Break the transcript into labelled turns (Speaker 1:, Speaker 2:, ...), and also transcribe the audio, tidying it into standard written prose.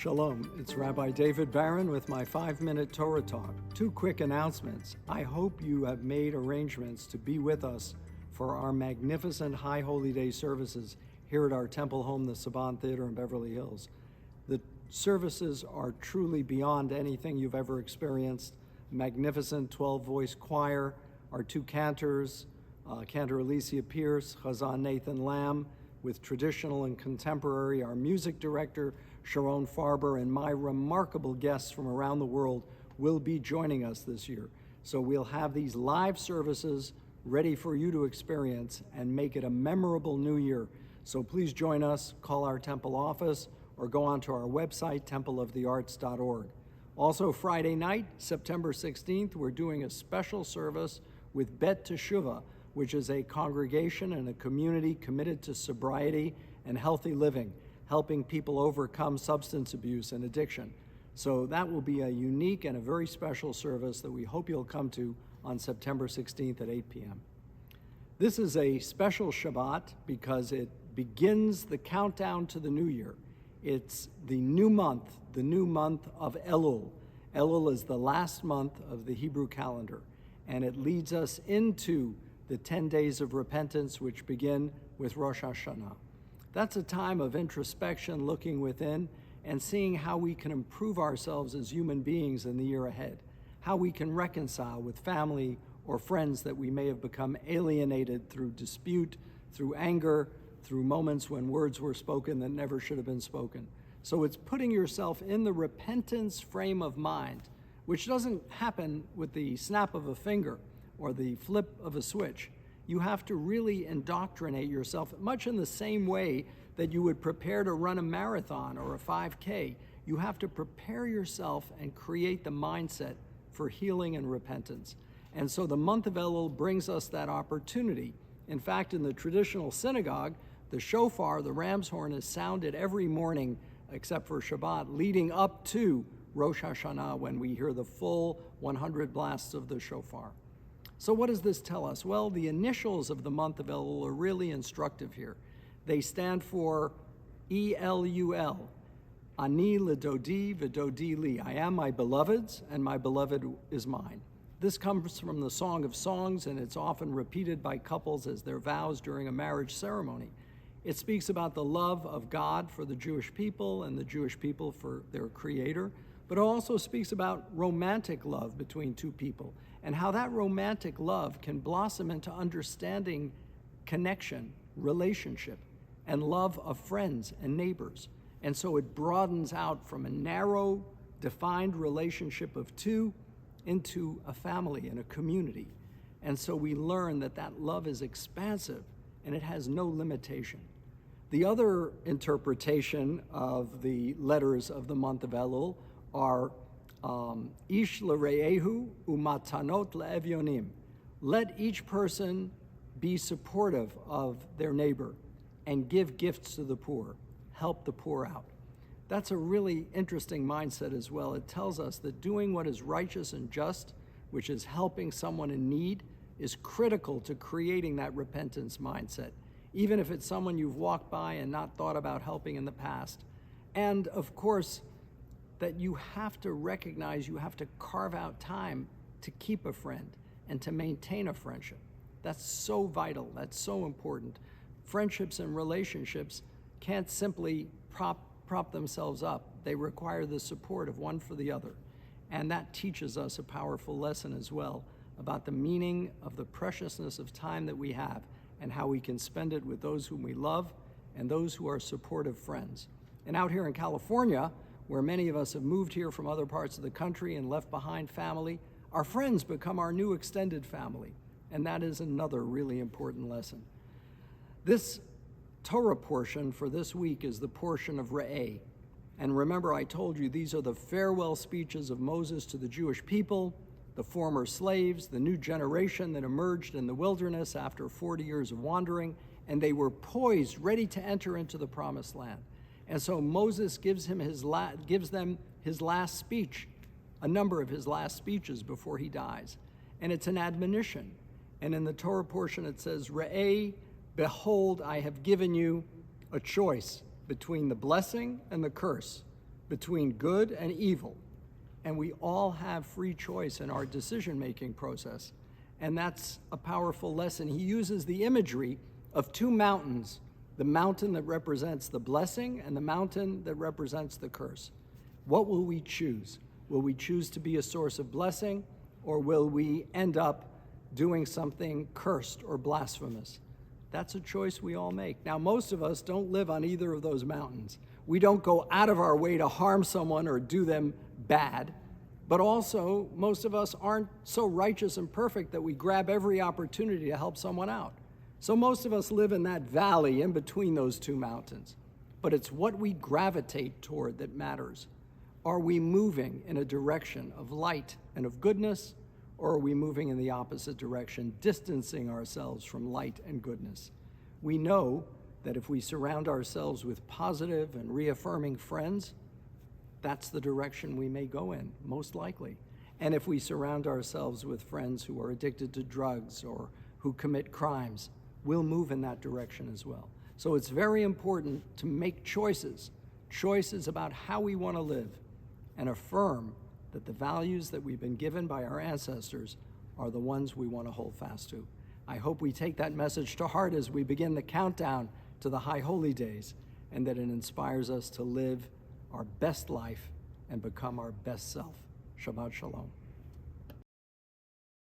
Speaker 1: Shalom, it's Rabbi David Barron with my 5-minute Torah Talk. 2 quick announcements. I hope you have made arrangements to be with us for our magnificent High Holy Day services here at our temple home, the Saban Theater in Beverly Hills. The services are truly beyond anything you've ever experienced. Magnificent 12-voice choir, our 2 cantors, Cantor Alicia Pierce, Chazan Nathan Lamb, with traditional and contemporary, our music director, Sharon Farber, and my remarkable guests from around the world will be joining us this year. So we'll have these live services ready for you to experience and make it a memorable new year. So please join us, call our temple office, or go onto our website, templeofthearts.org. Also Friday night, September 16th, we're doing a special service with Bet Teshuvah, which is a congregation and a community committed to sobriety and healthy living, helping people overcome substance abuse and addiction. So that will be a unique and a very special service that we hope you'll come to on September 16th at 8 p.m. This is a special Shabbat because it begins the countdown to the new year. It's the new month of Elul. Elul is the last month of the Hebrew calendar, and it leads us into the 10 days of repentance, which begin with Rosh Hashanah. That's a time of introspection, looking within, and seeing how we can improve ourselves as human beings in the year ahead, how we can reconcile with family or friends that we may have become alienated through dispute, through anger, through moments when words were spoken that never should have been spoken. So it's putting yourself in the repentance frame of mind, which doesn't happen with the snap of a finger or the flip of a switch. You have to really indoctrinate yourself, much in the same way that you would prepare to run a marathon or a 5K. You have to prepare yourself and create the mindset for healing and repentance. And so the month of Elul brings us that opportunity. In fact, in the traditional synagogue, the shofar, the ram's horn, is sounded every morning, except for Shabbat, leading up to Rosh Hashanah, when we hear the full 100 blasts of the shofar. So what does this tell us? Well, the initials of the month of Elul are really instructive here. They stand for E-L-U-L, Ani L'Dodi V'Dodi Li. I am my beloved's, and my beloved is mine. This comes from the Song of Songs, and it's often repeated by couples as their vows during a marriage ceremony. It speaks about the love of God for the Jewish people and the Jewish people for their Creator, but it also speaks about romantic love between 2 people, and how that romantic love can blossom into understanding, connection, relationship, and love of friends and neighbors. And so it broadens out from a narrow, defined relationship of 2 into a family and a community. And so we learn that that love is expansive and it has no limitation. The other interpretation of the letters of the month of Elul are Ish l're'ehu umatanot le'evyonim. Let each person be supportive of their neighbor and give gifts to the poor, help the poor out. That's a really interesting mindset as well. It tells us that doing what is righteous and just, which is helping someone in need, is critical to creating that repentance mindset, even if it's someone you've walked by and not thought about helping in the past. And of course, that you have to recognize you have to carve out time to keep a friend and to maintain a friendship. That's so vital, that's so important. Friendships and relationships can't simply prop themselves up. They require the support of one for the other. And that teaches us a powerful lesson as well about the meaning of the preciousness of time that we have and how we can spend it with those whom we love and those who are supportive friends. And out here in California, where many of us have moved here from other parts of the country and left behind family, our friends become our new extended family. And that is another really important lesson. This Torah portion for this week is the portion of Re'eh. And remember, I told you these are the farewell speeches of Moses to the Jewish people, the former slaves, the new generation that emerged in the wilderness after 40 years of wandering, and they were poised, ready to enter into the promised land. And so Moses gives them his last speech, a number of his last speeches before he dies. And it's an admonition. And in the Torah portion it says, Re'eh, behold, I have given you a choice between the blessing and the curse, between good and evil. And we all have free choice in our decision-making process. And that's a powerful lesson. He uses the imagery of two mountains, the mountain that represents the blessing and the mountain that represents the curse. What will we choose? Will we choose to be a source of blessing, or will we end up doing something cursed or blasphemous? That's a choice we all make. Now, most of us don't live on either of those mountains. We don't go out of our way to harm someone or do them bad, but also most of us aren't so righteous and perfect that we grab every opportunity to help someone out. So most of us live in that valley in between those two mountains. But it's what we gravitate toward that matters. Are we moving in a direction of light and of goodness, or are we moving in the opposite direction, distancing ourselves from light and goodness? We know that if we surround ourselves with positive and reaffirming friends, that's the direction we may go in, most likely. And if we surround ourselves with friends who are addicted to drugs or who commit crimes, we'll move in that direction as well. So it's very important to make choices about how we want to live, and affirm that the values that we've been given by our ancestors are the ones we want to hold fast to. I hope we take that message to heart as we begin the countdown to the High Holy Days, and that it inspires us to live our best life and become our best self. Shabbat Shalom.